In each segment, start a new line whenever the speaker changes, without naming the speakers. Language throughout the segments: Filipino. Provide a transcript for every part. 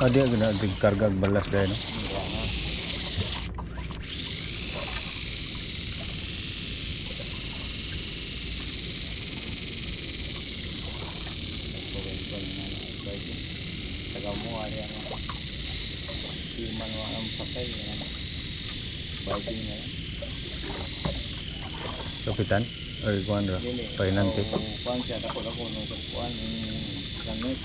Adi gina karga balas dahil no. Kapitan, ay kuan ra, painante.
Kuan siya dako nung kuan gamit.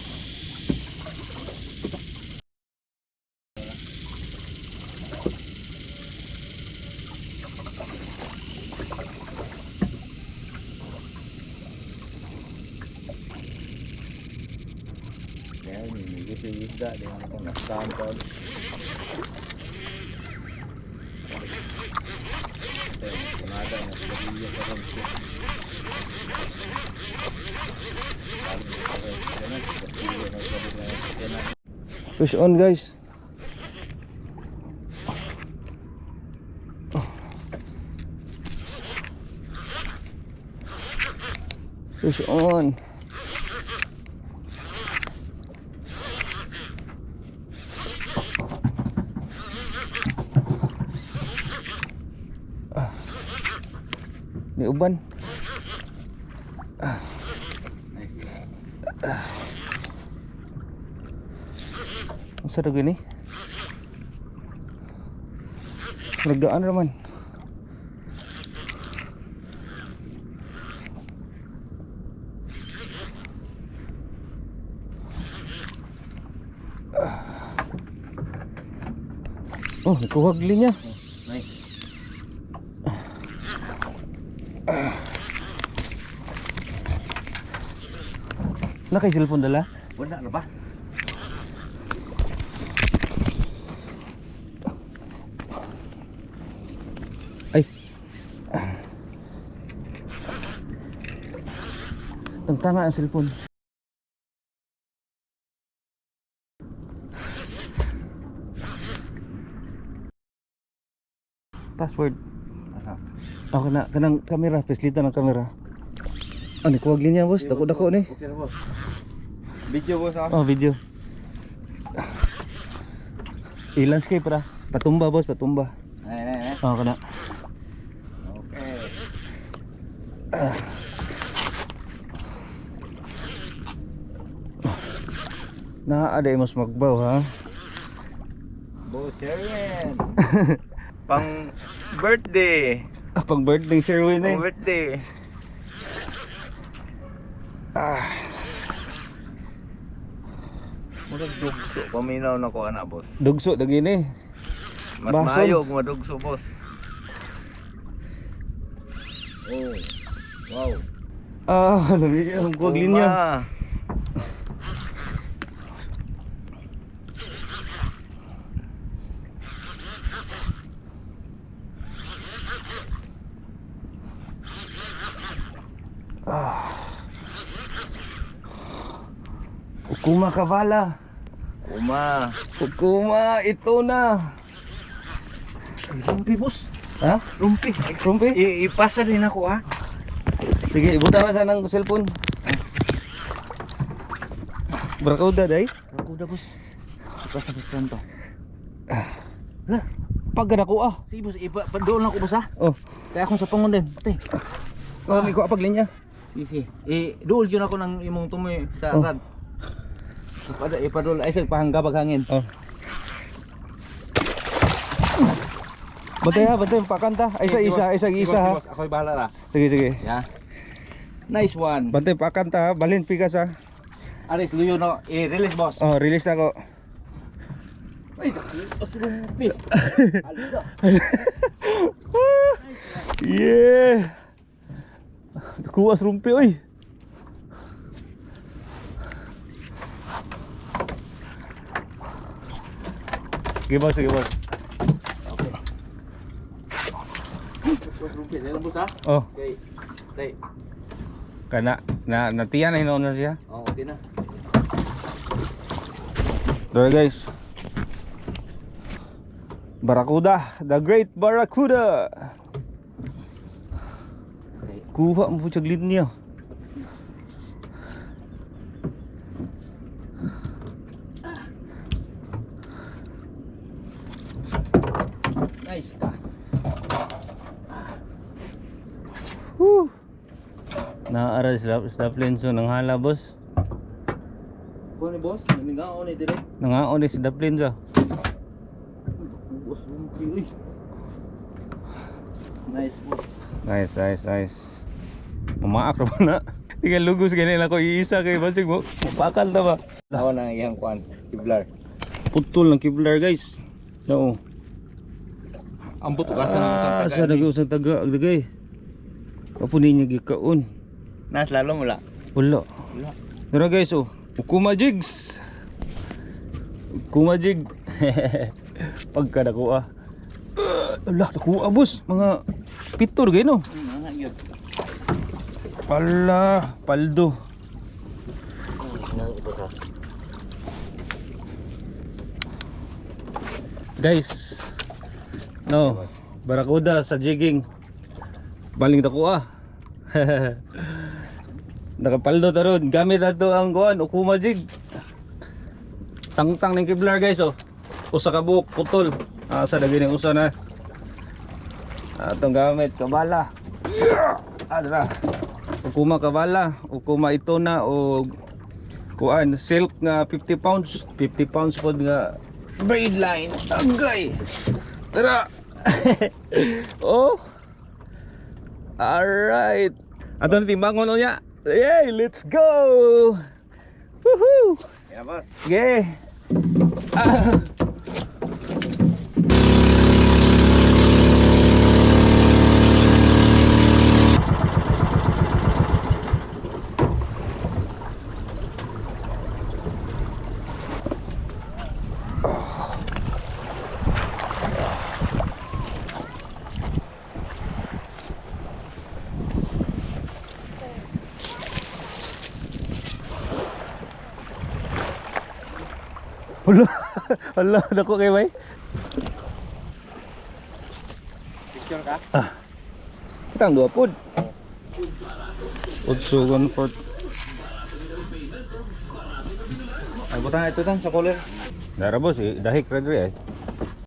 Ya ini gitu isda dengan tengah sampel. Ada yang sebenarnya terus.
Fish on guys. Fish on. Ni uban. Ang sarap gini. Regaan raman. Oh, kuwagli niya.
Nice.
Nakay cellphone dala?
Wala na ba?
Ay. Tangtanga ang cellphone. Password.
Asa?
Ako na kanang kamera, peslita ng kamera. Ano kuwag linya boss, dako-dako ni.
Okay na boss. Video boss ah.
Oh, video. I-landscape ra. Patumba boss, patumba.
Ay.
Oh, kana.
Okay.
Naa ada mas magbaw ha.
Boss Sherwin. Pang birthday.
Pag birthday Sherwin eh.
Pang birthday. Murag dugso paminaw na ko ana boss.
Dugso dagini.
Mas
Bason.
maayo kung madugso boss. Oh. Wow.
Lagi ang kuwag linya.
Uma.
Ukuma kavala.
Uma.
Ukuma ito na.
Rumpi boss.
Ha?
Rumpi.
Rumpi?
Ipasa din ako ah.
Sige, ibutan na sa ng cellphone. Brakauda day.
Ako da boss. Ipasa boss kanto.
Lah, pagad ako ah.
Sige boss, doon ako boss ah.
Oh,
Kaya akong sa pangon din. Ate.
may ko apag linya.
Sige. Dool yun ako ng imong tumoy sa
Oh.
rad. Ipadol ay sa pahanggabag hangin.
Oh. Bantay ha, bantay pakanta. Ay isa ha.
Ako'y bahala ra.
Sige.
Yeah. Nice one.
Bantay pakanta ha, balhin pikas ha.
Aris, luyo no. Release boss.
Oh, release ako.
Ay, asrumpi. Alida.
Yeah. Kuwas rumpi oy. Sige boss.
Asrumpi, dahil boss ha.
Oh,
Okay. Tay.
kana natiyan na na siya.
Oh, okay na.
There guys. Barracuda, the great Barracuda.
Okay.
Kuha mo po siya glid niya. Naara sa Plinso ng hala boss.
Kuha ni boss, naningao ni dire.
Nangaon ni si Plinso.
Boss, uy. Nice boss.
Nice. Mamaak na na. Tingnan lugos ganyan ako iisa kay basig mo. Mapakal na ba?
Ako nang iyang kuan, kiblar.
Putol ng kiblar guys. Oo.
Ambot ugasan ng usang taga.
Sa nag-usang taga agdagay. Kapunin niya gikaon.
Nas lalo mula.
Wala.
Wala.
Tara guys oh. Ukuma jigs. Ukuma jig. Pagka nakuha. Ala, nakuha boss. Mga pito gay no.
Gyud.
Pala, paldo. Guys. No, barakuda sa jigging. Baling nakuha. Nakapaldo taron. Gamit nato ang kuan, ukuma jig. Tangtang ng kiblar guys oh. Usa ka buok putol. Sa daging usa na. Atong gamit kabala. Adra. Ukuma kabala, ukuma ito na o kuan silk nga 50 pounds. 50 pounds pod nga braid line. Agay. Tara. Oh. Alright. Ato na timbangon unya. Yay, let's go. Woohoo.
Ya boss.
Yeah. Ah. Hala, dako kay bay.
Picture ka?
Kitang dua pod. Utso comfort.
Ay butang ito tan sa collar.
Dara boss, dahik ra diri ay.